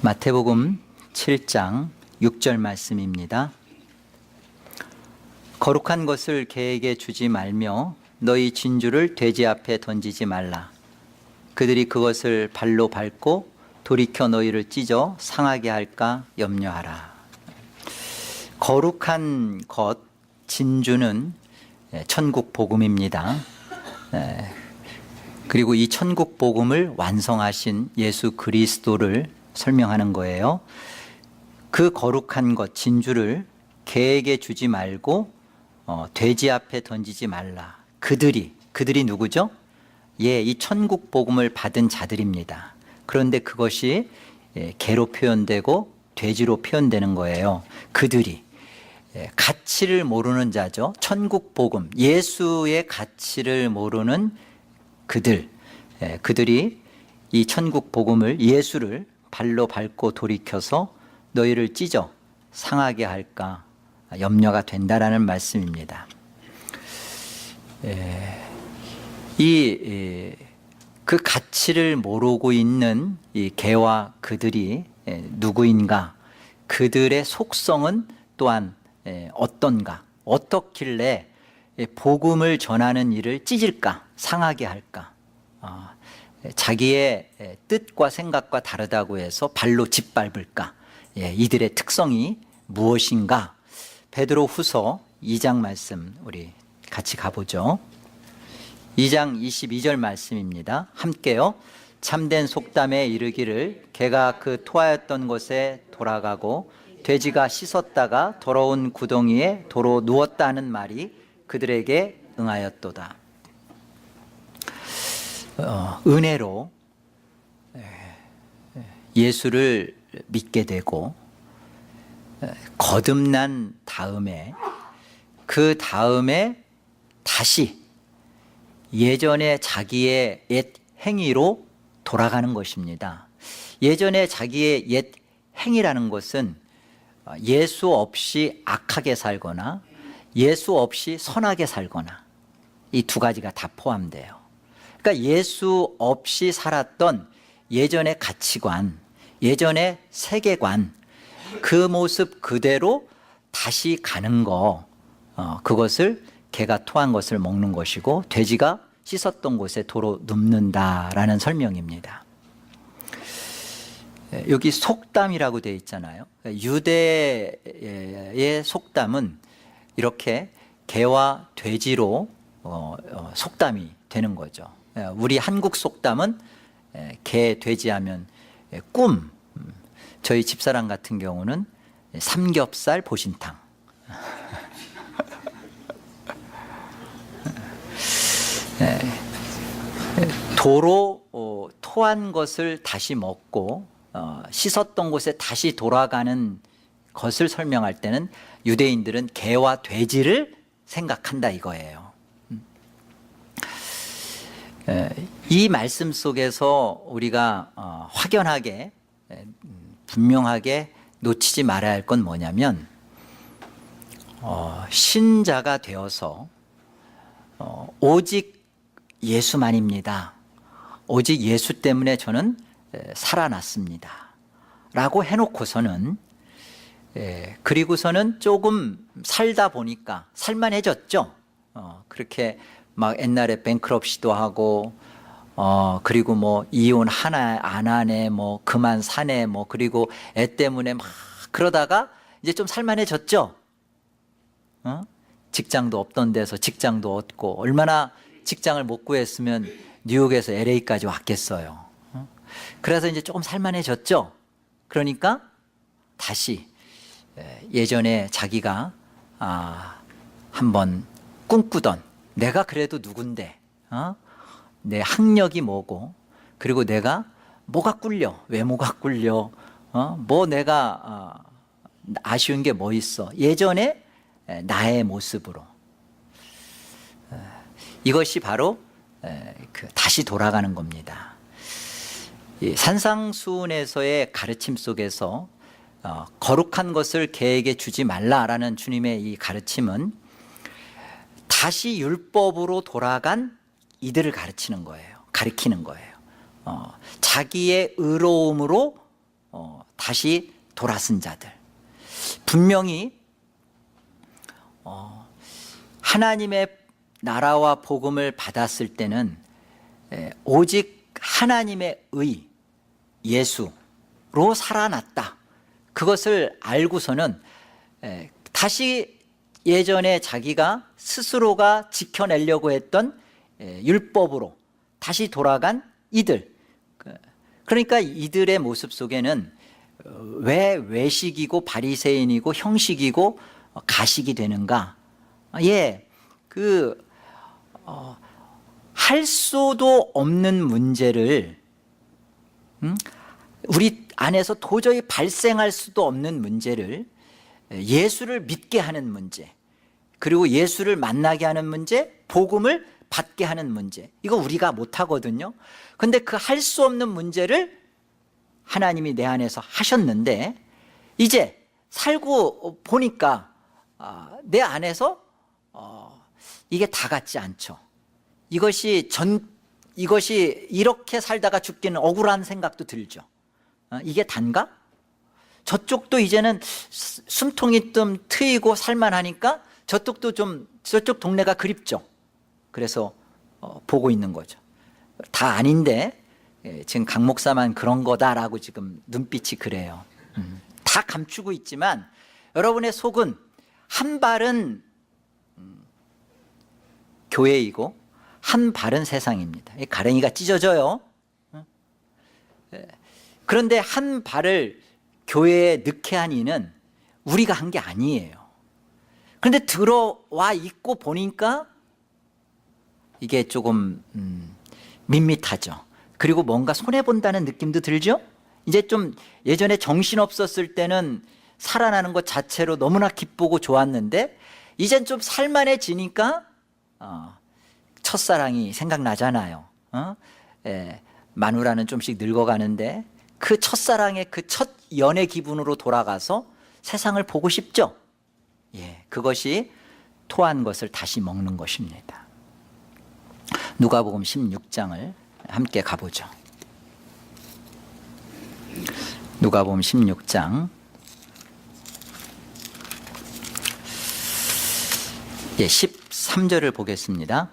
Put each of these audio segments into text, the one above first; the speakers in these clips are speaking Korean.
마태복음 7장 6절 말씀입니다. 거룩한 것을 개에게 주지 말며 너희 진주를 돼지 앞에 던지지 말라. 그들이 그것을 발로 밟고 돌이켜 너희를 찢어 상하게 할까 염려하라. 거룩한 것, 진주는 천국 복음입니다. 그리고 이 천국 복음을 완성하신 예수 그리스도를 설명하는 거예요. 그 거룩한 것, 진주를 개에게 주지 말고 돼지 앞에 던지지 말라. 그들이 누구죠? 이 천국 복음을 받은 자들입니다. 그런데 그것이 개로 표현되고 돼지로 표현되는 거예요. 그들이 가치를 모르는 자죠. 천국 복음, 예수의 가치를 모르는 그들이 이 천국 복음을, 예수를 발로 밟고 돌이켜서 너희를 찢어 상하게 할까 염려가 된다라는 말씀입니다. 그 가치를 모르고 있는 이 개와 그들이 누구인가, 그들의 속성은 또한 어떤가, 어떻길래 복음을 전하는 일을 찢을까, 상하게 할까, 자기의 뜻과 생각과 다르다고 해서 발로 짓밟을까, 이들의 특성이 무엇인가. 베드로 후서 2장 말씀 우리 같이 가보죠. 2장 22절 말씀입니다. 함께요. 참된 속담에 이르기를 개가 그 토하였던 곳에 돌아가고 돼지가 씻었다가 더러운 구덩이에 도로 누웠다 하는 말이 그들에게 응하였도다. 은혜로 예수를 믿게 되고 거듭난 다음에 그 다음에 다시 예전에 자기의 옛 행위로 돌아가는 것입니다. 예전에 자기의 옛 행위라는 것은 예수 없이 악하게 살거나 예수 없이 선하게 살거나, 이 두 가지가 다 포함돼요. 그러니까 예수 없이 살았던 예전의 가치관, 예전의 세계관, 그 모습 그대로 다시 가는 거, 그것을 개가 토한 것을 먹는 것이고 돼지가 씻었던 곳에 도로 눕는다라는 설명입니다. 여기 속담이라고 되어 있잖아요. 유대의 속담은 이렇게 개와 돼지로 속담이 되는 거죠. 우리 한국 속담은 개, 돼지 하면 꿈, 저희 집사람 같은 경우는 삼겹살 보신탕. 도로 토한 것을 다시 먹고 씻었던 곳에 다시 돌아가는 것을 설명할 때는 유대인들은 개와 돼지를 생각한다 이거예요. 이 말씀 속에서 우리가 확연하게, 분명하게 놓치지 말아야 할 건 뭐냐면, 신자가 되어서 오직 예수만입니다. 오직 예수 때문에 저는 살아났습니다 라고 해놓고서는, 그리고서는 조금 살다 보니까 살만해졌죠. 그렇게 막 옛날에 뱅크럽시도 하고, 그리고 뭐 이혼 하나 안 하네, 뭐 그만 사네, 뭐 그리고 애 때문에 막 그러다가 이제 좀 살만해졌죠. 직장도 없던 데서 직장도 얻고, 얼마나 직장을 못 구했으면 뉴욕에서 LA까지 왔겠어요. 그래서 이제 조금 살만해졌죠. 그러니까 다시 예전에 자기가 한번 꿈꾸던, 내가 그래도 누군데, 내 학력이 뭐고, 그리고 내가 뭐가 꿀려, 외모가 꿀려, 뭐 내가 아쉬운 게 뭐 있어, 예전에 나의 모습으로. 이것이 바로 다시 돌아가는 겁니다. 산상수훈에서의 가르침 속에서 거룩한 것을 개에게 주지 말라라는 주님의 이 가르침은 다시 율법으로 돌아간 이들을 가르치는 거예요. 가리키는 거예요. 자기의 의로움으로 다시 돌아선 자들. 분명히 하나님의 나라와 복음을 받았을 때는 오직 하나님의 의, 예수로 살아났다. 그것을 알고서는 다시 예전에 자기가 스스로가 지켜내려고 했던 율법으로 다시 돌아간 이들. 그러니까 이들의 모습 속에는 왜 외식이고 바리새인이고 형식이고 가식이 되는가? 할 수도 없는 문제를 우리 안에서 도저히 발생할 수도 없는 문제를 예수를 믿게 하는 문제, 그리고 예수를 만나게 하는 문제, 복음을 받게 하는 문제, 이거 우리가 못하거든요. 근데 그 할 수 없는 문제를 하나님이 내 안에서 하셨는데 이제 살고 보니까 내 안에서 이게 다 같지 않죠. 이것이 이렇게 살다가 죽기는 억울한 생각도 들죠. 이게 단가? 저쪽도 이제는 숨통이 좀 트이고 살만하니까 저쪽 동네가 그립죠. 그래서 보고 있는 거죠. 다 아닌데 지금 강 목사만 그런 거다라고 지금 눈빛이 그래요. 다 감추고 있지만 여러분의 속은 한 발은 교회이고 한 발은 세상입니다. 가랭이가 찢어져요. 그런데 한 발을 교회에 넣게 한 이는 우리가 한 게 아니에요. 그런데 들어와 있고 보니까 이게 조금 밋밋하죠. 그리고 뭔가 손해본다는 느낌도 들죠. 이제 좀 예전에 정신없었을 때는 살아나는 것 자체로 너무나 기쁘고 좋았는데 이젠 좀 살만해지니까 첫사랑이 생각나잖아요. 마누라는 좀씩 늙어가는데 그 첫사랑의 그 첫 연애 기분으로 돌아가서 세상을 보고 싶죠. 그것이 토한 것을 다시 먹는 것입니다. 누가복음 16장을 함께 가보죠. 누가복음 16장 13절을 보겠습니다.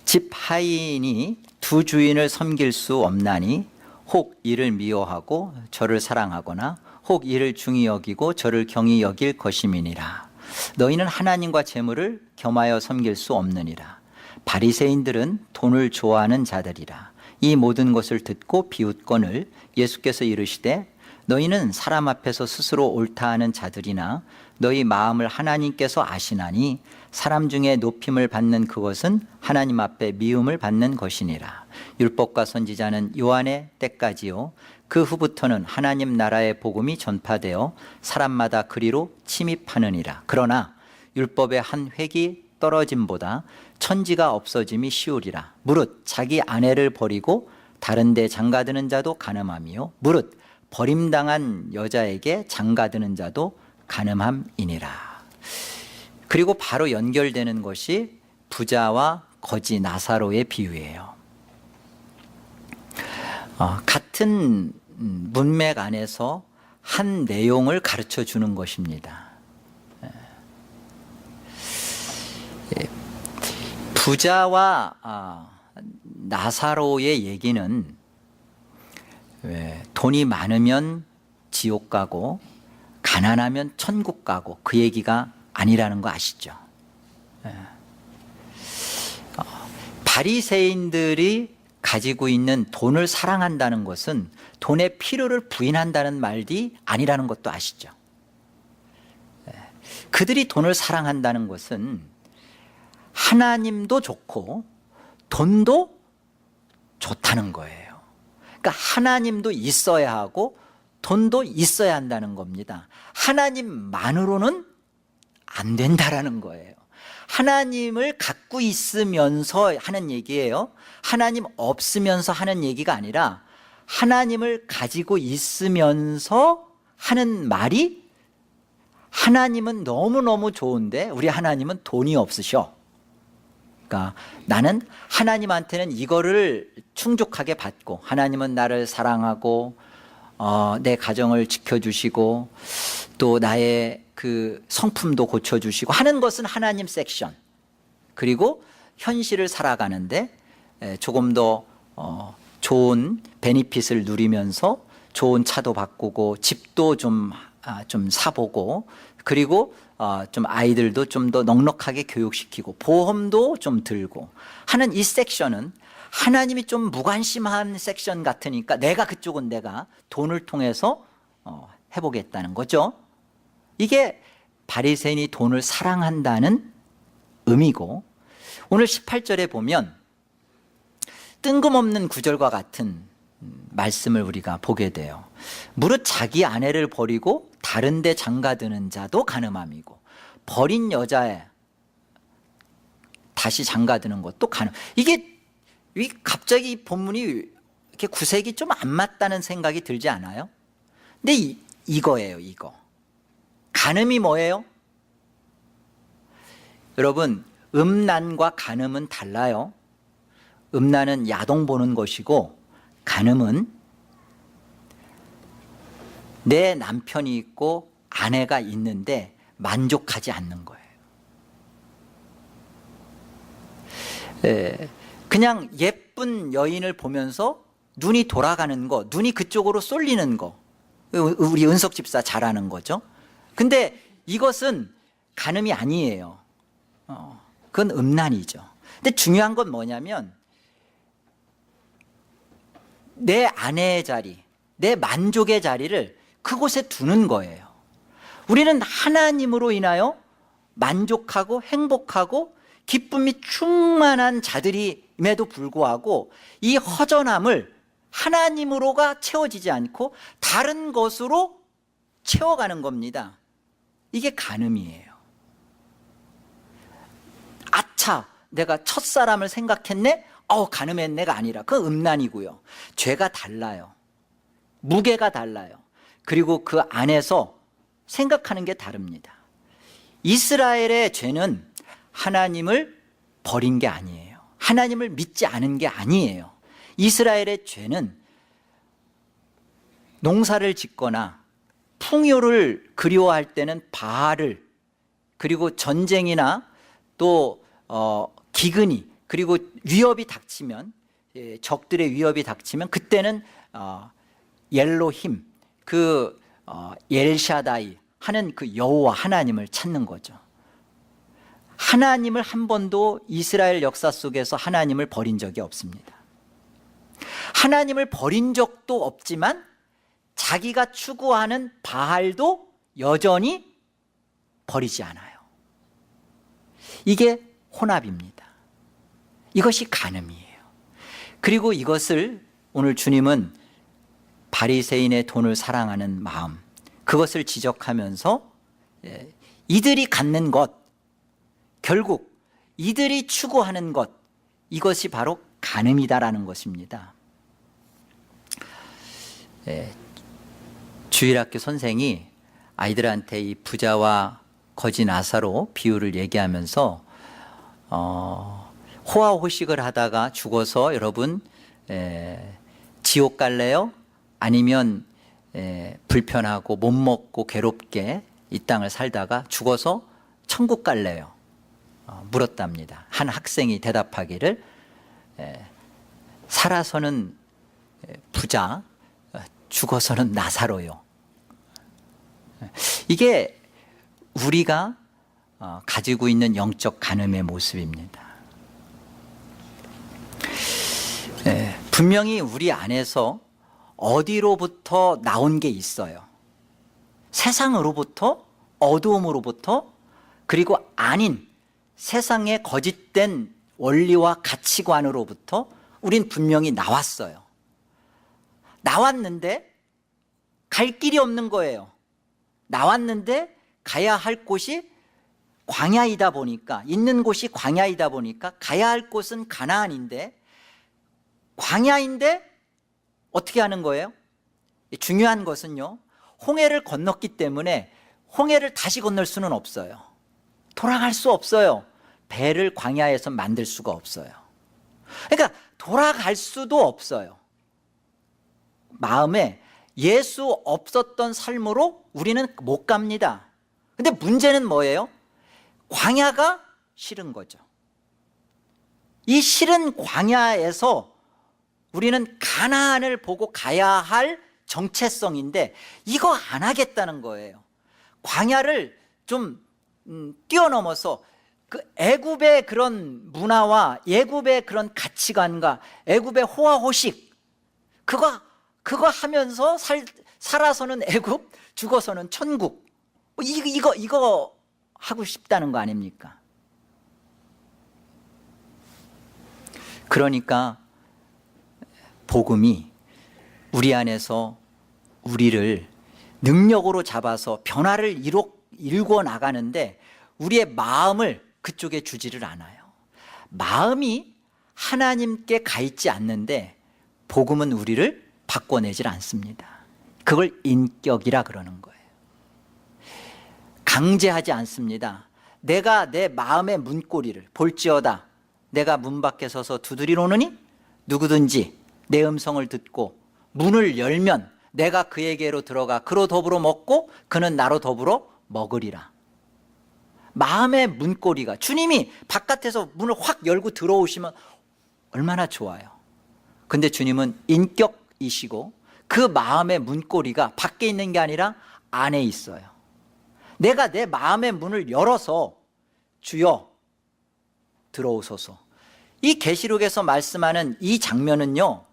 집 하인이 두 주인을 섬길 수 없나니 혹 이를 미워하고 저를 사랑하거나 혹 이를 중히 여기고 저를 경히 여길 것임이니라. 너희는 하나님과 재물을 겸하여 섬길 수 없느니라. 바리새인들은 돈을 좋아하는 자들이라. 이 모든 것을 듣고 비웃거늘 예수께서 이르시되 너희는 사람 앞에서 스스로 옳다 하는 자들이나 너희 마음을 하나님께서 아시나니 사람 중에 높임을 받는 그것은 하나님 앞에 미움을 받는 것이니라. 율법과 선지자는 요한의 때까지요 그 후부터는 하나님 나라의 복음이 전파되어 사람마다 그리로 침입하느니라. 그러나 율법의 한 획이 떨어짐보다 천지가 없어짐이 쉬우리라. 무릇 자기 아내를 버리고 다른 데 장가드는 자도 간음함이요 무릇 버림당한 여자에게 장가드는 자도 간음함이니라. 그리고 바로 연결되는 것이 부자와 거지 나사로의 비유예요. 같은 문맥 안에서 한 내용을 가르쳐 주는 것입니다. 부자와 나사로의 얘기는 돈이 많으면 지옥 가고 가난하면 천국 가고 그 얘기가 아니라는 거 아시죠? 바리새인들이 가지고 있는 돈을 사랑한다는 것은 돈의 필요를 부인한다는 말이 아니라는 것도 아시죠? 그들이 돈을 사랑한다는 것은 하나님도 좋고 돈도 좋다는 거예요. 그러니까 하나님도 있어야 하고 돈도 있어야 한다는 겁니다. 하나님만으로는 안 된다라는 거예요. 하나님을 갖고 있으면서 하는 얘기예요. 하나님 없으면서 하는 얘기가 아니라 하나님을 가지고 있으면서 하는 말이 하나님은 너무너무 좋은데 우리 하나님은 돈이 없으셔. 그러니까 나는 하나님한테는 이거를 충족하게 받고 하나님은 나를 사랑하고 내 가정을 지켜주시고 또 나의 그 성품도 고쳐주시고 하는 것은 하나님 섹션. 그리고 현실을 살아가는데 조금 더 좋은 베니핏을 누리면서 좋은 차도 바꾸고 집도 좀 사보고 그리고 좀 아이들도 좀 더 넉넉하게 교육시키고 보험도 좀 들고 하는 이 섹션은 하나님이 좀 무관심한 섹션 같으니까 그쪽은 내가 돈을 통해서 해보겠다는 거죠. 이게 바리새인이 돈을 사랑한다는 의미고, 오늘 18절에 보면 뜬금없는 구절과 같은 말씀을 우리가 보게 돼요. 무릇 자기 아내를 버리고 다른 데 장가드는 자도 간음함이고 버린 여자에 다시 장가드는 것도 간음. 이게 갑자기 이 본문이 이렇게 구색이 좀 안 맞다는 생각이 들지 않아요? 근데 이거예요. 이거 간음이 뭐예요? 여러분, 음란과 간음은 달라요. 음란은 야동 보는 것이고 간음은 내 남편이 있고 아내가 있는데 만족하지 않는 거예요. 그냥 예쁜 여인을 보면서 눈이 돌아가는 거, 눈이 그쪽으로 쏠리는 거, 우리 은석 집사 잘 아는 거죠. 근데 이것은 간음이 아니에요. 그건 음란이죠. 근데 중요한 건 뭐냐면 내 아내의 자리, 내 만족의 자리를 그곳에 두는 거예요. 우리는 하나님으로 인하여 만족하고 행복하고 기쁨이 충만한 자들임에도 불구하고 이 허전함을 하나님으로가 채워지지 않고 다른 것으로 채워가는 겁니다. 이게 간음이에요. 아차, 내가 첫사람을 생각했네? 간음했네가 아니라 그건 음란이고요. 죄가 달라요. 무게가 달라요. 그리고 그 안에서 생각하는 게 다릅니다. 이스라엘의 죄는 하나님을 버린 게 아니에요. 하나님을 믿지 않은 게 아니에요. 이스라엘의 죄는 농사를 짓거나 풍요를 그리워할 때는 바알을, 그리고 전쟁이나 또 기근이, 그리고 위협이 닥치면, 적들의 위협이 닥치면 그때는 엘로힘, 엘샤다이 하는 그 여호와 하나님을 찾는 거죠. 하나님을 한 번도 이스라엘 역사 속에서 하나님을 버린 적이 없습니다. 하나님을 버린 적도 없지만 자기가 추구하는 바알도 여전히 버리지 않아요. 이게 혼합입니다. 이것이 간음이에요. 그리고 이것을 오늘 주님은 바리새인의 돈을 사랑하는 마음, 그것을 지적하면서 이들이 갖는 것, 결국 이들이 추구하는 것, 이것이 바로 간음이다라는 것입니다. 주일학교 선생이 아이들한테 이 부자와 거지 나사로 비유를 얘기하면서 호화호식을 하다가 죽어서 여러분 지옥 갈래요? 아니면 불편하고 못 먹고 괴롭게 이 땅을 살다가 죽어서 천국 갈래요? 물었답니다. 한 학생이 대답하기를 살아서는 부자, 죽어서는 나사로요. 이게 우리가 가지고 있는 영적 간음의 모습입니다. 분명히 우리 안에서 어디로부터 나온 게 있어요. 세상으로부터, 어두움으로부터, 그리고 아닌 세상의 거짓된 원리와 가치관으로부터 우린 분명히 나왔어요. 나왔는데 갈 길이 없는 거예요. 나왔는데 가야 할 곳이 광야이다 보니까, 있는 곳이 광야이다 보니까 가야 할 곳은 가나안인데, 광야인데 어떻게 하는 거예요? 중요한 것은요, 홍해를 건넜기 때문에 홍해를 다시 건널 수는 없어요. 돌아갈 수 없어요. 배를 광야에서 만들 수가 없어요. 그러니까 돌아갈 수도 없어요. 마음에 예수 없었던 삶으로 우리는 못 갑니다. 근데 문제는 뭐예요? 광야가 싫은 거죠. 이 싫은 광야에서 우리는 가나안을 보고 가야 할 정체성인데 이거 안 하겠다는 거예요. 광야를 좀 뛰어넘어서 그 애굽의 그런 문화와 애굽의 그런 가치관과 애굽의 호화호식 그거 하면서 살아서는 애굽, 죽어서는 천국. 이거 하고 싶다는 거 아닙니까? 그러니까 복음이 우리 안에서 우리를 능력으로 잡아서 변화를 일궈 나가는데 우리의 마음을 그쪽에 주지를 않아요. 마음이 하나님께 가 있지 않는데 복음은 우리를 바꿔내질 않습니다. 그걸 인격이라 그러는 거예요. 강제하지 않습니다. 내가 내 마음의 문고리를 볼지어다 내가 문 밖에 서서 두드리노니 누구든지 내 음성을 듣고 문을 열면 내가 그에게로 들어가 그로 더불어 먹고 그는 나로 더불어 먹으리라. 마음의 문고리가 주님이 바깥에서 문을 확 열고 들어오시면 얼마나 좋아요. 근데 주님은 인격이시고 그 마음의 문고리가 밖에 있는 게 아니라 안에 있어요. 내가 내 마음의 문을 열어서 주여 들어오소서. 이 계시록에서 말씀하는 이 장면은요,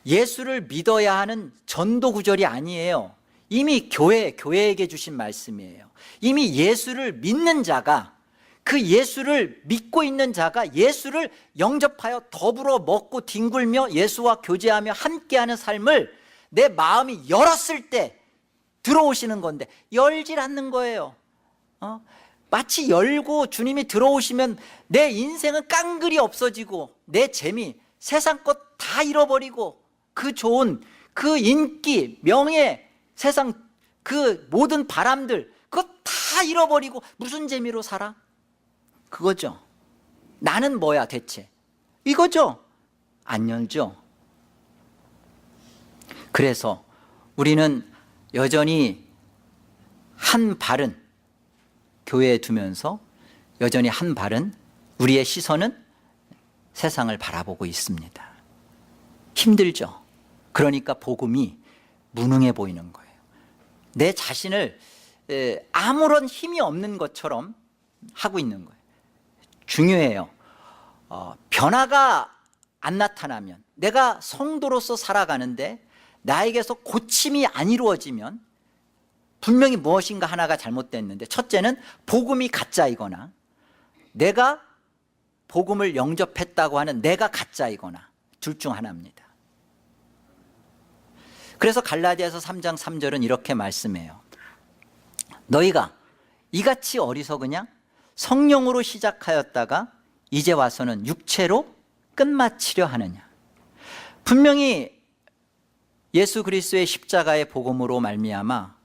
예수를 믿어야 하는 전도 구절이 아니에요. 이미 교회에게 주신 말씀이에요. 이미 예수를 믿는 자가, 그 예수를 믿고 있는 자가 예수를 영접하여 더불어 먹고 뒹굴며 예수와 교제하며 함께하는 삶을 내 마음이 열었을 때 들어오시는 건데 열질 않는 거예요. 마치 열고 주님이 들어오시면 내 인생은 깡그리 없어지고 내 재미, 세상 것 다 잃어버리고 그 좋은 그 인기, 명예, 세상 그 모든 바람들 그거 다 잃어버리고 무슨 재미로 살아? 그거죠. 나는 뭐야 대체? 이거죠. 안 열죠. 그래서 우리는 여전히 한 발은 교회에 두면서 여전히 한 발은 우리의 시선은 세상을 바라보고 있습니다. 힘들죠. 그러니까 복음이 무능해 보이는 거예요. 내 자신을 아무런 힘이 없는 것처럼 하고 있는 거예요. 중요해요. 변화가 안 나타나면 내가 성도로서 살아가는데 나에게서 고침이 안 이루어지면 분명히 무엇인가 하나가 잘못됐는데, 첫째는 복음이 가짜이거나 내가 복음을 영접했다고 하는 내가 가짜이거나 둘 중 하나입니다. 그래서 갈라디아서 3장 3절은 이렇게 말씀해요. 너희가 이같이 어리석으냐? 성령으로 시작하였다가 이제 와서는 육체로 끝마치려 하느냐? 분명히 예수 그리스도의 십자가의 복음으로 말미암아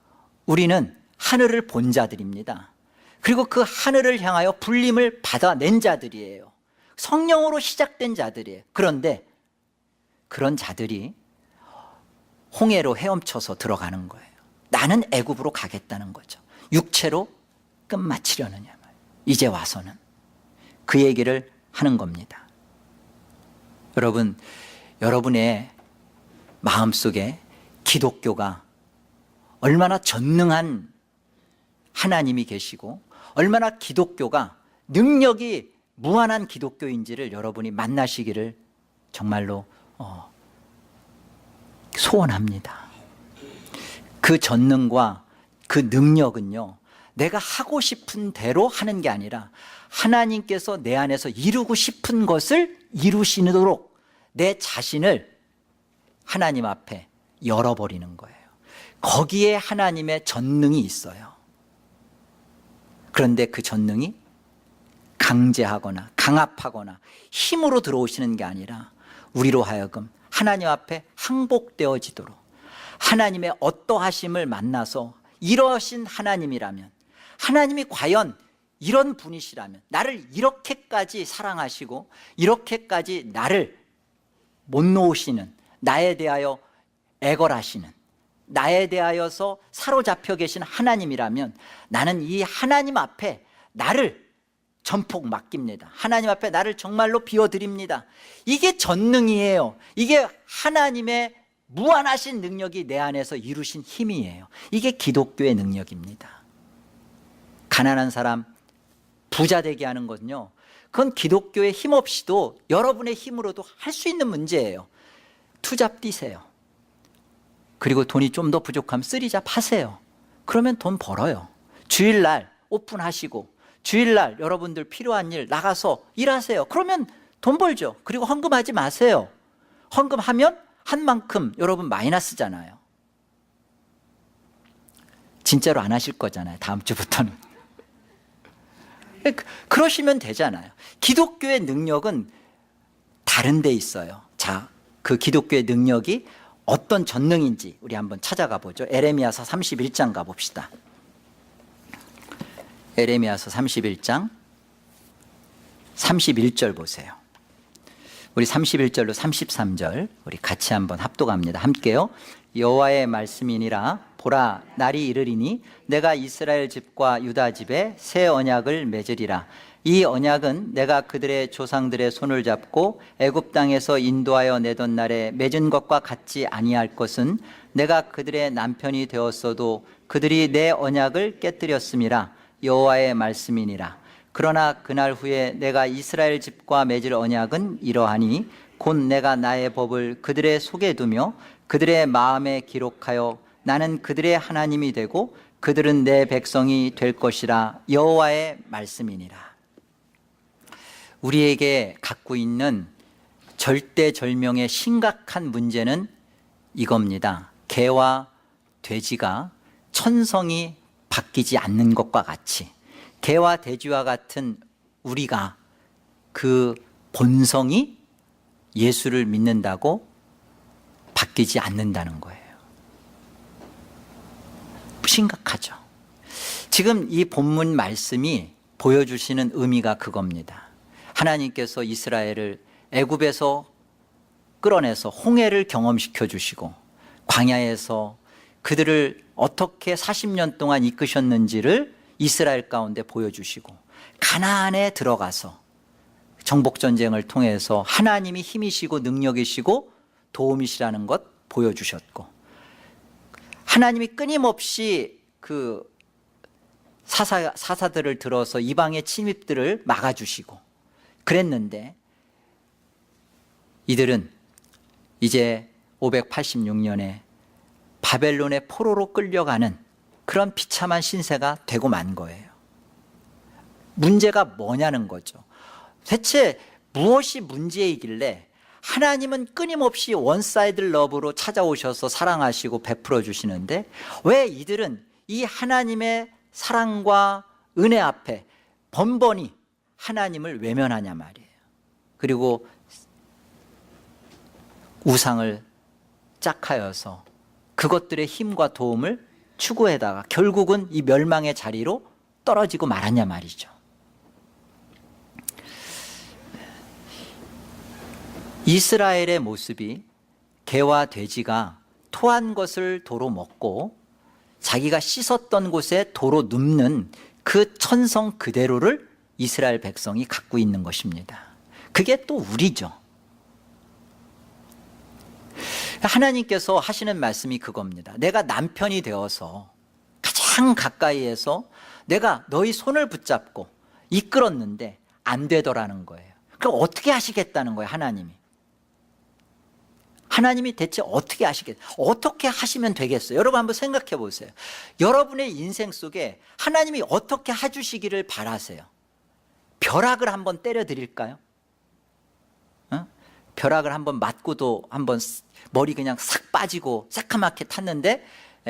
우리는 하늘을 본 자들입니다. 그리고 그 하늘을 향하여 불림을 받아낸 자들이에요. 성령으로 시작된 자들이에요. 그런데 그런 자들이 홍해로 헤엄쳐서 들어가는 거예요. 나는 애굽으로 가겠다는 거죠. 육체로 끝마치려느냐. 이제 와서는 그 얘기를 하는 겁니다. 여러분, 여러분의 마음속에 기독교가 얼마나 전능한 하나님이 계시고 얼마나 기독교가 능력이 무한한 기독교인지를 여러분이 만나시기를 정말로 소원합니다. 그 전능과 그 능력은요, 내가 하고 싶은 대로 하는 게 아니라 하나님께서 내 안에서 이루고 싶은 것을 이루시도록 내 자신을 하나님 앞에 열어버리는 거예요. 거기에 하나님의 전능이 있어요. 그런데 그 전능이 강제하거나 강압하거나 힘으로 들어오시는 게 아니라 우리로 하여금 하나님 앞에 항복되어지도록, 하나님의 어떠하심을 만나서 이러신 하나님이라면, 하나님이 과연 이런 분이시라면, 나를 이렇게까지 사랑하시고 이렇게까지 나를 못 놓으시는, 나에 대하여 애걸하시는, 나에 대하여서 사로잡혀 계신 하나님이라면 나는 이 하나님 앞에 나를 전폭 맡깁니다. 하나님 앞에 나를 정말로 비워드립니다. 이게 전능이에요. 이게 하나님의 무한하신 능력이 내 안에서 이루신 힘이에요. 이게 기독교의 능력입니다. 가난한 사람 부자 되게 하는 것은요, 그건 기독교의 힘 없이도 여러분의 힘으로도 할 수 있는 문제예요. 투잡 뛰세요. 그리고 돈이 좀 더 부족하면 쓰리잡 하세요. 그러면 돈 벌어요. 주일날 오픈하시고 주일날 여러분들 필요한 일 나가서 일하세요. 그러면 돈 벌죠. 그리고 헌금하지 마세요. 헌금하면 한 만큼 여러분 마이너스잖아요. 진짜로 안 하실 거잖아요. 다음 주부터는. 그러시면 되잖아요. 기독교의 능력은 다른 데 있어요. 자, 그 기독교의 능력이 어떤 전능인지 우리 한번 찾아가 보죠. 에레미야서 31장 가봅시다. 에레미야서 31장 31절 보세요. 우리 31절로 33절 우리 같이 한번 합독합니다. 함께요. 여호와의 말씀이니라. 보라, 날이 이르리니 내가 이스라엘 집과 유다 집에 새 언약을 맺으리라. 이 언약은 내가 그들의 조상들의 손을 잡고 애굽 땅에서 인도하여 내던 날에 맺은 것과 같지 아니할 것은 내가 그들의 남편이 되었어도 그들이 내 언약을 깨뜨렸음이라. 여호와의 말씀이니라. 그러나 그날 후에 내가 이스라엘 집과 맺을 언약은 이러하니 곧 내가 나의 법을 그들의 속에 두며 그들의 마음에 기록하여 나는 그들의 하나님이 되고 그들은 내 백성이 될 것이라. 여호와의 말씀이니라. 우리에게 갖고 있는 절대절명의 심각한 문제는 이겁니다. 개와 돼지가 천성이 바뀌지 않는 것과 같이 개와 돼지와 같은 우리가 그 본성이 예수를 믿는다고 바뀌지 않는다는 거예요. 심각하죠. 지금 이 본문 말씀이 보여주시는 의미가 그겁니다. 하나님께서 이스라엘을 애굽에서 끌어내서 홍해를 경험시켜 주시고 광야에서 그들을 어떻게 40년 동안 이끄셨는지를 이스라엘 가운데 보여주시고 가나안에 들어가서 정복전쟁을 통해서 하나님이 힘이시고 능력이시고 도움이시라는 것 보여주셨고 하나님이 끊임없이 그 사사들을 들어서 이방의 침입들을 막아주시고 그랬는데 이들은 이제 586년에 바벨론의 포로로 끌려가는 그런 비참한 신세가 되고 만 거예요. 문제가 뭐냐는 거죠. 대체 무엇이 문제이길래 하나님은 끊임없이 원사이드 러브로 찾아오셔서 사랑하시고 베풀어 주시는데 왜 이들은 이 하나님의 사랑과 은혜 앞에 번번이 하나님을 외면하냐 말이에요. 그리고 우상을 짝하여서 그것들의 힘과 도움을 추구하다가 결국은 이 멸망의 자리로 떨어지고 말았냐 말이죠. 이스라엘의 모습이 개와 돼지가 토한 것을 도로 먹고 자기가 씻었던 곳에 도로 눕는 그 천성 그대로를 이스라엘 백성이 갖고 있는 것입니다. 그게 또 우리죠. 하나님께서 하시는 말씀이 그겁니다. 내가 남편이 되어서 가장 가까이에서 내가 너희 손을 붙잡고 이끌었는데 안 되더라는 거예요. 그럼 어떻게 하시겠다는 거예요, 하나님이? 하나님이 대체 어떻게 하시겠어요? 어떻게 하시면 되겠어요? 여러분 한번 생각해 보세요. 여러분의 인생 속에 하나님이 어떻게 해주시기를 바라세요? 벼락을 한번 때려 드릴까요? 벼락을 한번 맞고도 한번 머리 그냥 싹 빠지고 새카맣게 탔는데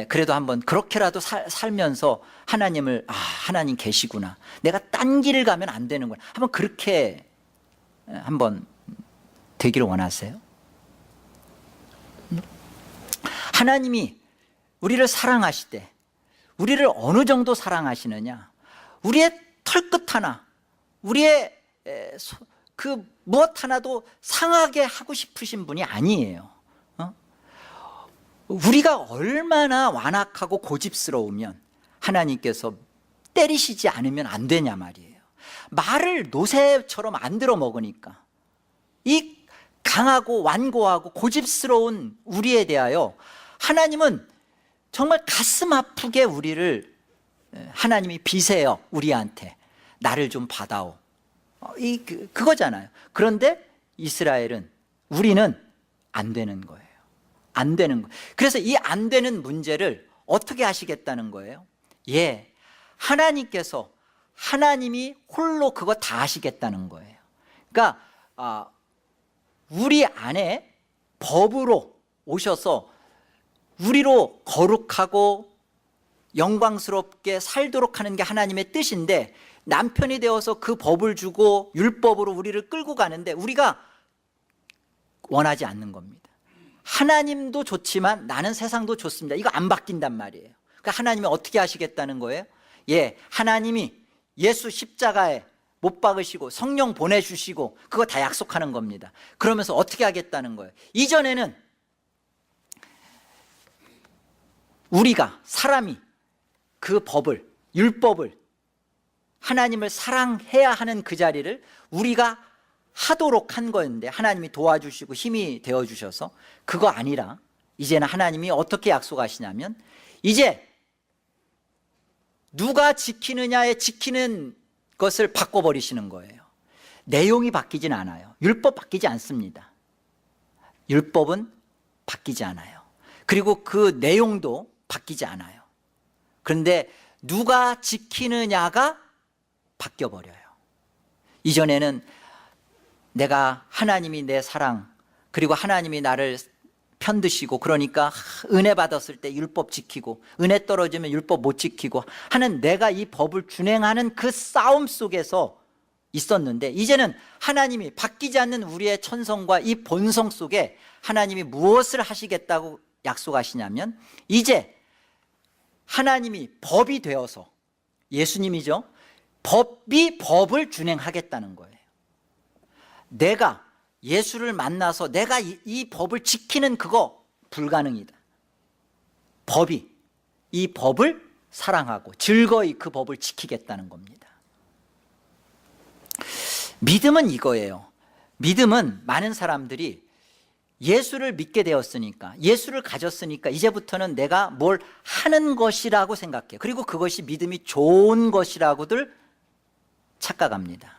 그래도 한번 그렇게라도 살면서 하나님을 하나님 계시구나. 내가 딴 길을 가면 안 되는구나. 한번 그렇게 한번 되기를 원하세요? 하나님이 우리를 사랑하시되 우리를 어느 정도 사랑하시느냐? 우리의 털끝 하나, 우리의 그 무엇 하나도 상하게 하고 싶으신 분이 아니에요. 우리가 얼마나 완악하고 고집스러우면 하나님께서 때리시지 않으면 안 되냐 말이에요. 말을 노새처럼 안 들어 먹으니까 이 강하고 완고하고 고집스러운 우리에 대하여 하나님은 정말 가슴 아프게 우리를 하나님이 비세요. 우리한테 나를 좀 받아오. 그거잖아요. 그런데 이스라엘은, 우리는 안 되는 거예요. 안 되는 거예요. 그래서 이 안 되는 문제를 어떻게 하시겠다는 거예요? 예, 하나님께서, 하나님이 홀로 그거 다 하시겠다는 거예요. 그러니까 우리 안에 법으로 오셔서 우리로 거룩하고 영광스럽게 살도록 하는 게 하나님의 뜻인데, 남편이 되어서 그 법을 주고 율법으로 우리를 끌고 가는데 우리가 원하지 않는 겁니다. 하나님도 좋지만 나는 세상도 좋습니다. 이거 안 바뀐단 말이에요. 그러니까 하나님이 어떻게 하시겠다는 거예요? 예, 하나님이 예수 십자가에 못 박으시고 성령 보내주시고 그거 다 약속하는 겁니다. 그러면서 어떻게 하겠다는 거예요? 이전에는 우리가, 사람이 그 법을, 율법을, 하나님을 사랑해야 하는 그 자리를 우리가 하도록 한 거였는데 하나님이 도와주시고 힘이 되어주셔서, 그거 아니라 이제는 하나님이 어떻게 약속하시냐면 이제 누가 지키느냐에 지키는 것을 바꿔버리시는 거예요. 내용이 바뀌진 않아요. 율법 바뀌지 않습니다. 율법은 바뀌지 않아요. 그리고 그 내용도 바뀌지 않아요. 그런데 누가 지키느냐가 바뀌어버려요. 이전에는 내가, 하나님이 내 사랑, 그리고 하나님이 나를 편드시고 그러니까 은혜 받았을 때 율법 지키고, 은혜 떨어지면 율법 못 지키고 하는, 내가 이 법을 준행하는 그 싸움 속에서 있었는데, 이제는 하나님이 바뀌지 않는 우리의 천성과 이 본성 속에 하나님이 무엇을 하시겠다고 약속하시냐면, 이제 하나님이 법이 되어서, 예수님이죠, 법이 법을 준행하겠다는 거예요. 내가 예수를 만나서 내가 이 법을 지키는 그거 불가능이다. 법이, 이 법을 사랑하고 즐거이 그 법을 지키겠다는 겁니다. 믿음은 이거예요. 믿음은 많은 사람들이 예수를 믿게 되었으니까, 예수를 가졌으니까 이제부터는 내가 뭘 하는 것이라고 생각해요. 그리고 그것이 믿음이 좋은 것이라고들 착각합니다.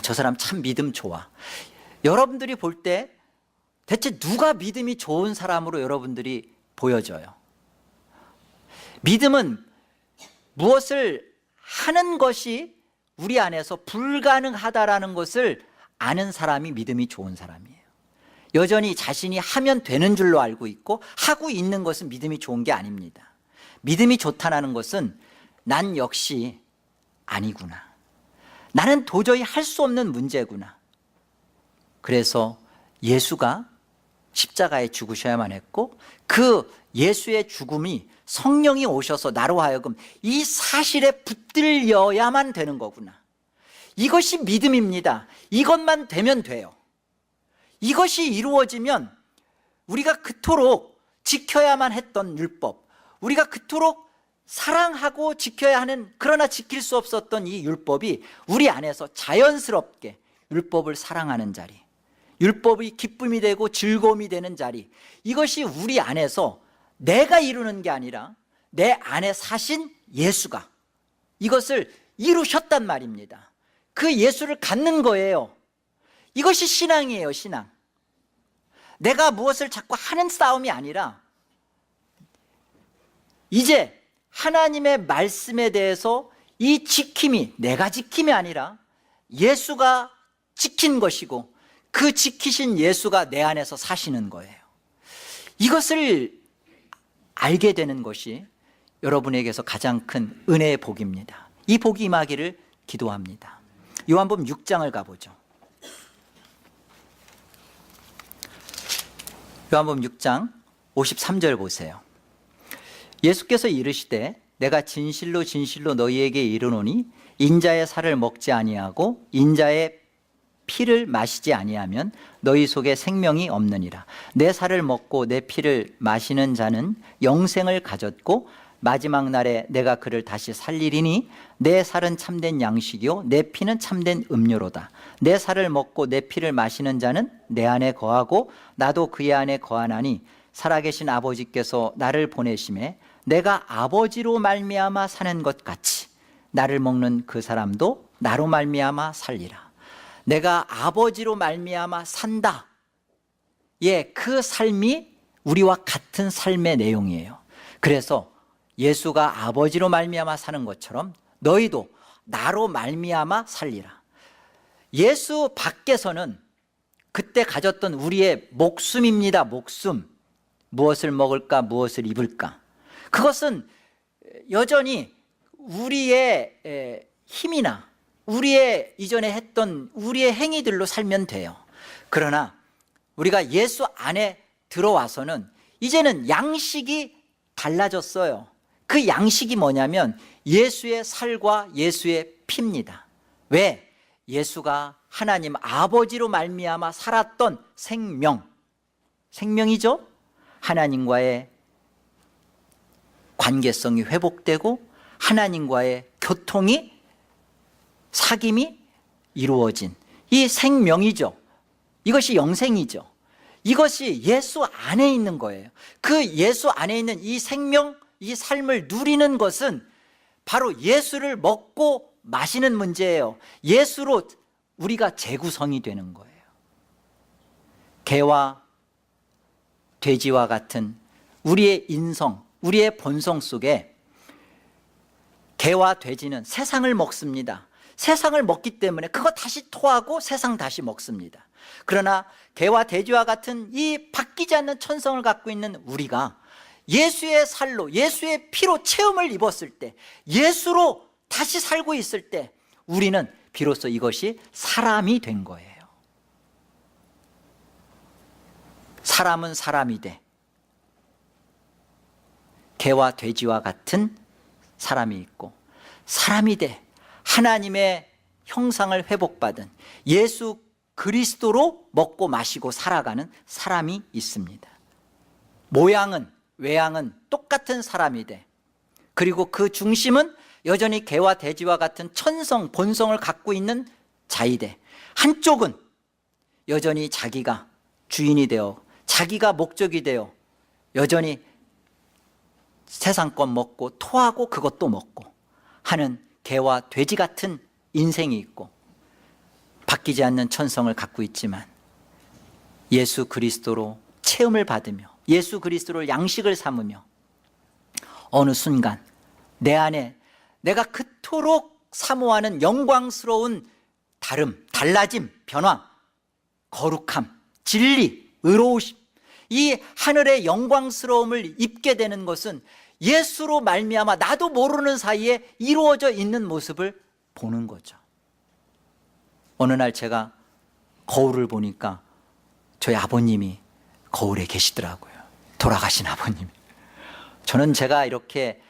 저 사람 참 믿음 좋아. 여러분들이 볼 때 대체 누가 믿음이 좋은 사람으로 여러분들이 보여져요? 믿음은 무엇을 하는 것이 우리 안에서 불가능하다라는 것을 아는 사람이 믿음이 좋은 사람이에요. 여전히 자신이 하면 되는 줄로 알고 있고 하고 있는 것은 믿음이 좋은 게 아닙니다. 믿음이 좋다는 것은 난 역시 아니구나, 나는 도저히 할 수 없는 문제구나. 그래서 예수가 십자가에 죽으셔야만 했고, 그 예수의 죽음이 성령이 오셔서 나로 하여금 이 사실에 붙들려야만 되는 거구나. 이것이 믿음입니다. 이것만 되면 돼요. 이것이 이루어지면 우리가 그토록 지켜야만 했던 율법, 우리가 그토록 사랑하고 지켜야 하는, 그러나 지킬 수 없었던 이 율법이 우리 안에서 자연스럽게 율법을 사랑하는 자리, 율법이 기쁨이 되고 즐거움이 되는 자리, 이것이 우리 안에서 내가 이루는 게 아니라 내 안에 사신 예수가 이것을 이루셨단 말입니다. 그 예수를 갖는 거예요. 이것이 신앙이에요. 신앙. 내가 무엇을 자꾸 하는 싸움이 아니라, 이제 하나님의 말씀에 대해서 이 지킴이 내가 지킴이 아니라 예수가 지킨 것이고, 그 지키신 예수가 내 안에서 사시는 거예요. 이것을 알게 되는 것이 여러분에게서 가장 큰 은혜의 복입니다. 이 복이 임하기를 기도합니다. 요한복음 6장을 가보죠. 요한복음 6장 53절 보세요. 예수께서 이르시되 내가 진실로 진실로 너희에게 이르노니 인자의 살을 먹지 아니하고 인자의 피를 마시지 아니하면 너희 속에 생명이 없느니라. 내 살을 먹고 내 피를 마시는 자는 영생을 가졌고 마지막 날에 내가 그를 다시 살리리니 내 살은 참된 양식이요 내 피는 참된 음료로다. 내 살을 먹고 내 피를 마시는 자는 내 안에 거하고 나도 그의 안에 거하나니 살아계신 아버지께서 나를 보내심에 내가 아버지로 말미암아 사는 것 같이 나를 먹는 그 사람도 나로 말미암아 살리라. 내가 아버지로 말미암아 산다. 예, 그 삶이 우리와 같은 삶의 내용이에요. 그래서 예수가 아버지로 말미암아 사는 것처럼 너희도 나로 말미암아 살리라. 예수 밖에서는 그때 가졌던 우리의 목숨입니다. 목숨. 무엇을 먹을까, 무엇을 입을까. 그것은 여전히 우리의 힘이나 우리의 이전에 했던 우리의 행위들로 살면 돼요. 그러나 우리가 예수 안에 들어와서는 이제는 양식이 달라졌어요. 그 양식이 뭐냐면 예수의 살과 예수의 피입니다. 왜? 예수가 하나님 아버지로 말미암아 살았던 생명이죠. 하나님과의 관계성이 회복되고 하나님과의 교통이 사귐이 이루어진 이 생명이죠. 이것이 영생이죠. 이것이 예수 안에 있는 거예요. 그 예수 안에 있는 이 생명, 이 삶을 누리는 것은 바로 예수를 먹고 마시는 문제예요. 예수로 우리가 재구성이 되는 거예요. 개와 돼지와 같은 우리의 인성, 우리의 본성 속에 개와 돼지는 세상을 먹습니다. 세상을 먹기 때문에 그거 다시 토하고 세상 다시 먹습니다. 그러나 개와 돼지와 같은 이 바뀌지 않는 천성을 갖고 있는 우리가 예수의 살로 예수의 피로 체험을 입었을 때 예수로 다시 살고 있을 때 우리는 비로소 이것이 사람이 된 거예요. 사람은 사람이 돼 개와 돼지와 같은 사람이 있고 사람이 돼 하나님의 형상을 회복받은 예수 그리스도로 먹고 마시고 살아가는 사람이 있습니다. 모양은 외양은 똑같은 사람이 돼 그리고 그 중심은 여전히 개와 돼지와 같은 천성 본성을 갖고 있는 자이돼 한쪽은 여전히 자기가 주인이 되어 자기가 목적이 되어 여전히 세상껏 먹고 토하고 그것도 먹고 하는 개와 돼지 같은 인생이 있고 바뀌지 않는 천성을 갖고 있지만 예수 그리스도로 체험을 받으며 예수 그리스도를 양식을 삼으며 어느 순간 내 안에 내가 그토록 사모하는 영광스러운 달라짐, 변화, 거룩함, 진리, 의로우심 이 하늘의 영광스러움을 입게 되는 것은 예수로 말미암아 나도 모르는 사이에 이루어져 있는 모습을 보는 거죠. 어느 날 제가 거울을 보니까 저희 아버님이 거울에 계시더라고요. 돌아가신 아버님이. 저는 제가 이렇게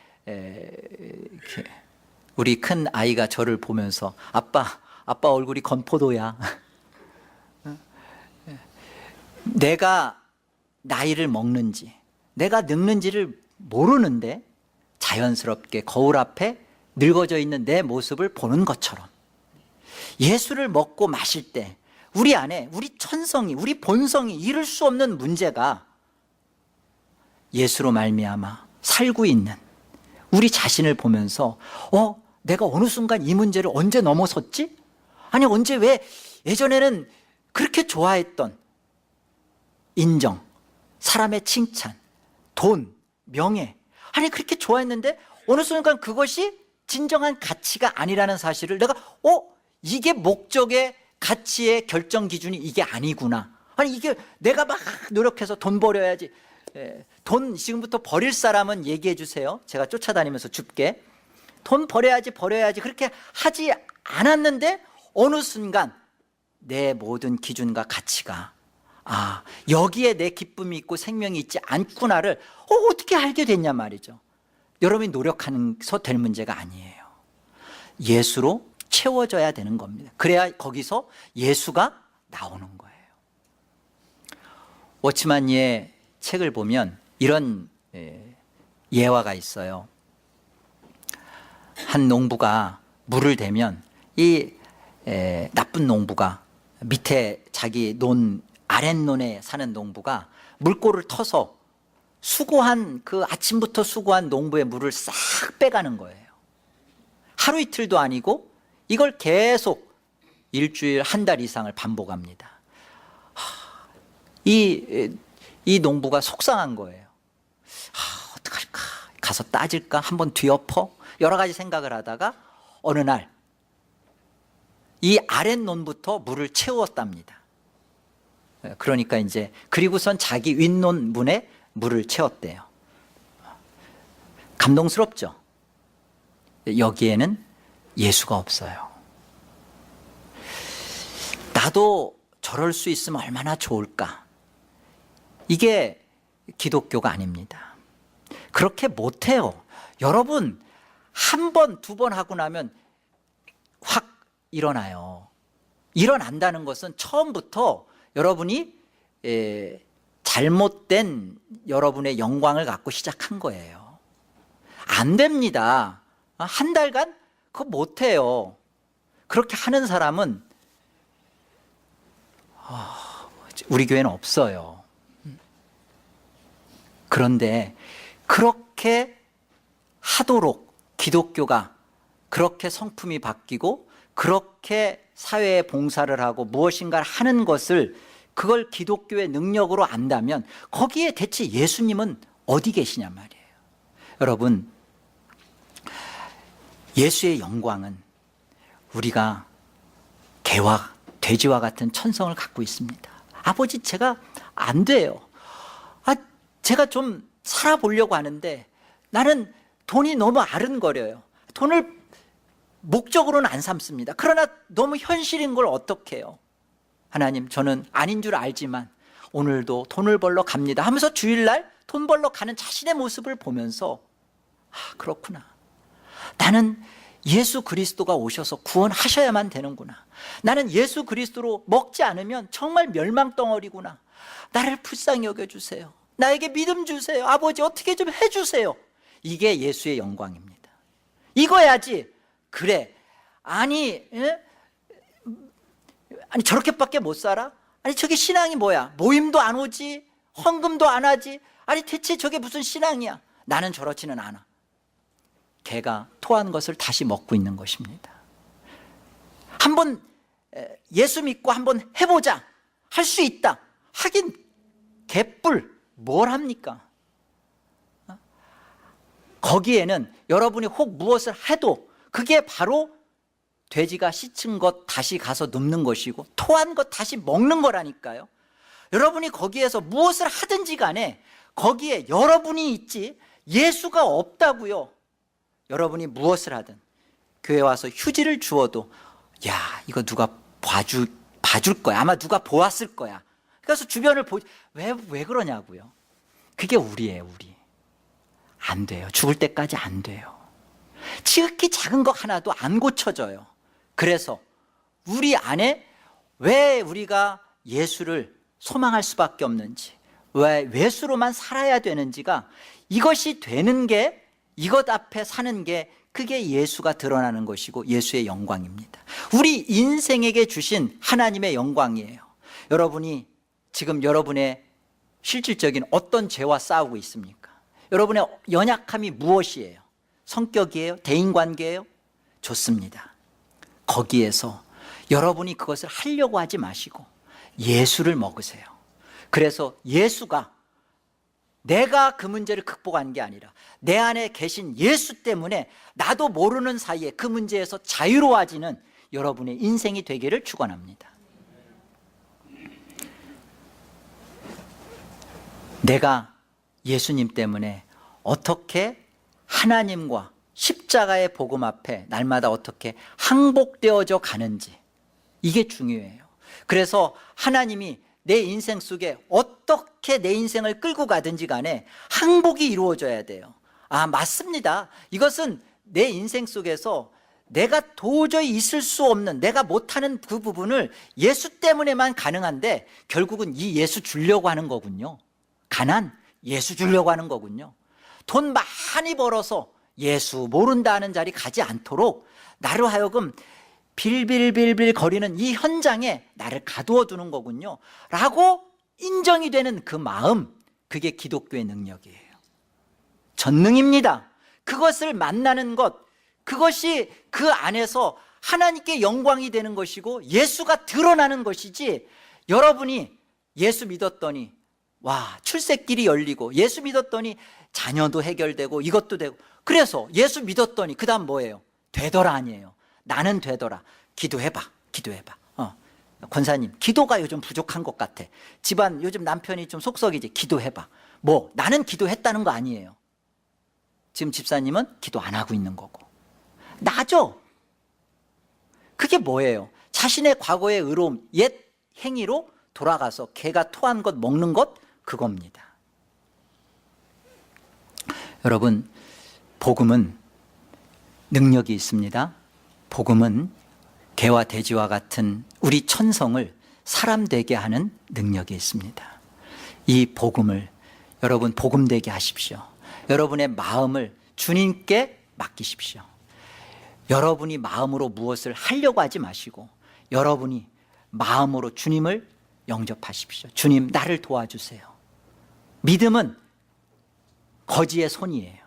우리 큰 아이가 저를 보면서 아빠 얼굴이 건포도야. 내가 나이를 먹는지 내가 늙는지를 모르는데 자연스럽게 거울 앞에 늙어져 있는 내 모습을 보는 것처럼 예수를 먹고 마실 때 우리 안에 우리 천성이 우리 본성이 이룰 수 없는 문제가 예수로 말미암아 살고 있는 우리 자신을 보면서 내가 어느 순간 이 문제를 언제 넘어섰지? 아니 언제 왜 예전에는 그렇게 좋아했던 인정, 사람의 칭찬, 돈, 명예 아니 그렇게 좋아했는데 어느 순간 그것이 진정한 가치가 아니라는 사실을 내가 이게 목적의 가치의 결정 기준이 이게 아니구나. 아니 이게 내가 막 노력해서 돈 벌어야지. 돈 지금부터 버릴 사람은 얘기해 주세요. 제가 쫓아다니면서 줍게. 돈 버려야지 그렇게 하지 않았는데 어느 순간 내 모든 기준과 가치가 여기에 내 기쁨이 있고 생명이 있지 않구나를 어떻게 알게 됐냐 말이죠. 여러분이 노력하면서 될 문제가 아니에요. 예수로 채워져야 되는 겁니다. 그래야 거기서 예수가 나오는 거예요. 워치만니의 책을 보면 이런 예화가 있어요. 한 농부가 물을 대면 이 나쁜 농부가 밑에 자기 아랫논에 사는 농부가 물꼬를 터서 그 아침부터 수고한 농부의 물을 싹 빼가는 거예요. 하루 이틀도 아니고 이걸 계속 일주일, 한 달 이상을 반복합니다. 이 농부가 속상한 거예요. 어떡할까? 가서 따질까? 한번 뒤엎어? 여러 가지 생각을 하다가 어느 날 이 아랫논부터 물을 채웠답니다. 그러니까 그리고선 자기 윗논 문에 물을 채웠대요. 감동스럽죠? 여기에는 예수가 없어요. 나도 저럴 수 있으면 얼마나 좋을까? 이게 기독교가 아닙니다. 그렇게 못해요. 여러분, 한 번, 두 번 하고 나면 확 일어나요. 일어난다는 것은 처음부터 여러분이 잘못된 여러분의 영광을 갖고 시작한 거예요. 안 됩니다. 한 달간 그거 못해요. 그렇게 하는 사람은 우리 교회는 없어요. 그런데 그렇게 하도록 기독교가 그렇게 성품이 바뀌고 그렇게 사회에 봉사를 하고 무엇인가를 하는 것을 그걸 기독교의 능력으로 안다면 거기에 대체 예수님은 어디 계시냐 말이에요. 여러분, 예수의 영광은 우리가 개와 돼지와 같은 천성을 갖고 있습니다. 아버지, 제가 안 돼요. 제가 좀 살아보려고 하는데 나는 돈이 너무 아른거려요. 돈을 목적으로는 안 삼습니다. 그러나 너무 현실인 걸 어떻게 해요? 하나님, 저는 아닌 줄 알지만 오늘도 돈을 벌러 갑니다 하면서 주일날 돈 벌러 가는 자신의 모습을 보면서 그렇구나. 나는 예수 그리스도가 오셔서 구원하셔야만 되는구나. 나는 예수 그리스도로 먹지 않으면 정말 멸망덩어리구나. 나를 불쌍히 여겨주세요. 나에게 믿음 주세요. 아버지, 어떻게 좀 해주세요. 이게 예수의 영광입니다. 이거야지. 그래, 아니 저렇게밖에 못 살아? 아니 저게 신앙이 뭐야? 모임도 안 오지, 헌금도 안 하지. 아니 대체 저게 무슨 신앙이야? 나는 저렇지는 않아. 개가 토한 것을 다시 먹고 있는 것입니다. 한번 예수 믿고 한번 해보자, 할 수 있다. 하긴 개뿔 뭘 합니까? 거기에는 여러분이 혹 무엇을 해도 그게 바로 돼지가 씻은 것 다시 가서 눕는 것이고 토한 것 다시 먹는 거라니까요. 여러분이 거기에서 무엇을 하든지 간에 거기에 여러분이 있지 예수가 없다고요. 여러분이 무엇을 하든 교회 와서 휴지를 주어도 야, 이거 누가 봐줄 거야. 아마 누가 보았을 거야. 그래서 주변을 왜 그러냐고요. 그게 우리예요. 우리 안 돼요. 죽을 때까지 안 돼요. 지극히 작은 것 하나도 안 고쳐져요. 그래서 우리 안에 왜 우리가 예수를 소망할 수밖에 없는지, 왜 예수로만 살아야 되는지가, 이것이 되는 게, 이것 앞에 사는 게, 그게 예수가 드러나는 것이고 예수의 영광입니다. 우리 인생에게 주신 하나님의 영광이에요. 여러분이 지금 여러분의 실질적인 어떤 죄와 싸우고 있습니까? 여러분의 연약함이 무엇이에요? 성격이에요? 대인관계예요? 좋습니다. 거기에서 여러분이 그것을 하려고 하지 마시고 예수를 먹으세요. 그래서 예수가 내가 그 문제를 극복한 게 아니라 내 안에 계신 예수 때문에 나도 모르는 사이에 그 문제에서 자유로워지는 여러분의 인생이 되기를 축원합니다. 내가 예수님 때문에 어떻게 하나님과 십자가의 복음 앞에 날마다 어떻게 항복되어져 가는지, 이게 중요해요. 그래서 하나님이 내 인생 속에 어떻게 내 인생을 끌고 가든지 간에 항복이 이루어져야 돼요. 맞습니다. 이것은 내 인생 속에서 내가 도저히 있을 수 없는, 내가 못하는 그 부분을 예수 때문에만 가능한데 결국은 이 예수 주려고 하는 거군요. 가난, 예수 주려고 하는 거군요. 돈 많이 벌어서 예수 모른다는 자리 가지 않도록 나로 하여금 빌빌빌빌 거리는 이 현장에 나를 가두어 두는 거군요 라고 인정이 되는 그 마음, 그게 기독교의 능력이에요. 전능입니다. 그것을 만나는 것, 그것이 그 안에서 하나님께 영광이 되는 것이고 예수가 드러나는 것이지, 여러분이 예수 믿었더니 와, 출세길이 열리고 예수 믿었더니 자녀도 해결되고 이것도 되고, 그래서 예수 믿었더니 그 다음 뭐예요? 되더라 아니에요. 나는 되더라. 기도해봐, 기도해봐. 권사님, 기도가 요즘 부족한 것 같아. 집안 요즘 남편이 좀 속썩이지. 기도해봐. 뭐 나는 기도했다는 거 아니에요. 지금 집사님은 기도 안 하고 있는 거고. 나죠. 그게 뭐예요? 자신의 과거의 의로움, 옛 행위로 돌아가서 개가 토한 것 먹는 것, 그겁니다. 여러분, 복음은 능력이 있습니다. 복음은 개와 돼지와 같은 우리 천성을 사람 되게 하는 능력이 있습니다. 이 복음을 여러분 복음 되게 하십시오. 여러분의 마음을 주님께 맡기십시오. 여러분이 마음으로 무엇을 하려고 하지 마시고 여러분이 마음으로 주님을 영접하십시오. 주님, 나를 도와주세요. 믿음은 거지의 손이에요.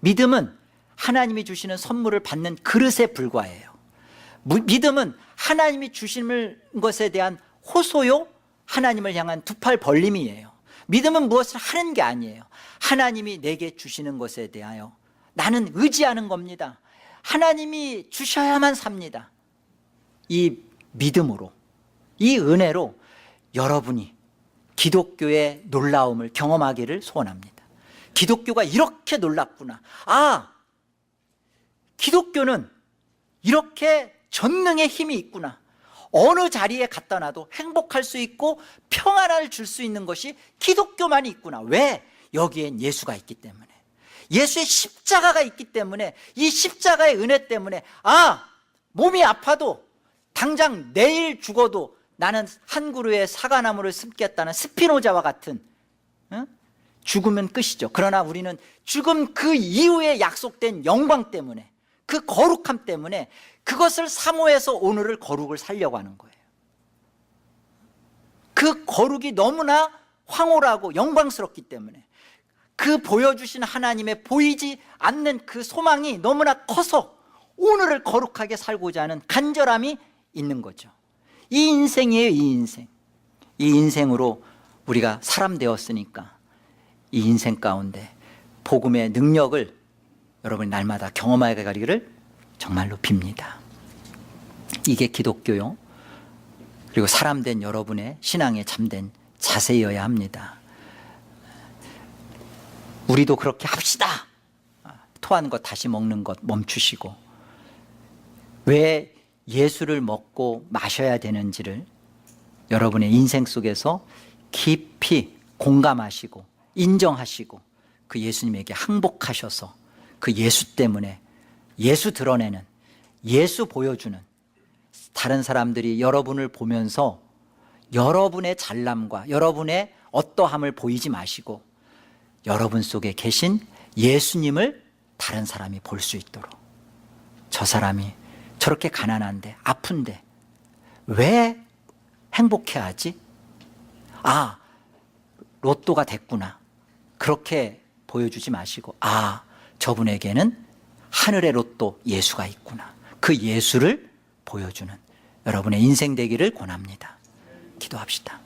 믿음은 하나님이 주시는 선물을 받는 그릇에 불과해요. 믿음은 하나님이 주시는 것에 대한 호소요, 하나님을 향한 두 팔 벌림이에요. 믿음은 무엇을 하는 게 아니에요. 하나님이 내게 주시는 것에 대하여 나는 의지하는 겁니다. 하나님이 주셔야만 삽니다. 이 믿음으로, 이 은혜로 여러분이 기독교의 놀라움을 경험하기를 소원합니다. 기독교가 이렇게 놀랍구나. 아, 기독교는 이렇게 전능의 힘이 있구나. 어느 자리에 갖다 놔도 행복할 수 있고 평안을 줄 수 있는 것이 기독교만이 있구나. 왜? 여기엔 예수가 있기 때문에, 예수의 십자가가 있기 때문에, 이 십자가의 은혜 때문에, 아, 몸이 아파도 당장 내일 죽어도 나는 한 그루의 사과나무를 심겠다는 스피노자와 같은, 죽으면 끝이죠. 그러나 우리는 죽음 그 이후에 약속된 영광 때문에, 그 거룩함 때문에 그것을 사모해서 오늘을 거룩을 살려고 하는 거예요. 그 거룩이 너무나 황홀하고 영광스럽기 때문에, 그 보여주신 하나님의 보이지 않는 그 소망이 너무나 커서 오늘을 거룩하게 살고자 하는 간절함이 있는 거죠. 이 인생이에요. 이 인생. 이 인생으로 우리가 사람 되었으니까 이 인생 가운데 복음의 능력을 여러분이 날마다 경험하게 가기를 정말로 빕니다. 이게 기독교요, 그리고 사람 된 여러분의 신앙에 참된 자세여야 합니다. 우리도 그렇게 합시다. 토하는 것 다시 먹는 것 멈추시고, 왜 예수를 먹고 마셔야 되는지를 여러분의 인생 속에서 깊이 공감하시고 인정하시고, 그 예수님에게 항복하셔서 그 예수 때문에, 예수 드러내는, 예수 보여주는, 다른 사람들이 여러분을 보면서 여러분의 잘남과 여러분의 어떠함을 보이지 마시고 여러분 속에 계신 예수님을 다른 사람이 볼 수 있도록, 저 사람이 저렇게 가난한데 아픈데 왜 행복해하지? 아, 로또가 됐구나, 그렇게 보여주지 마시고, 아, 저분에게는 하늘의 로또 예수가 있구나, 그 예수를 보여주는 여러분의 인생 되기를 권합니다. 기도합시다.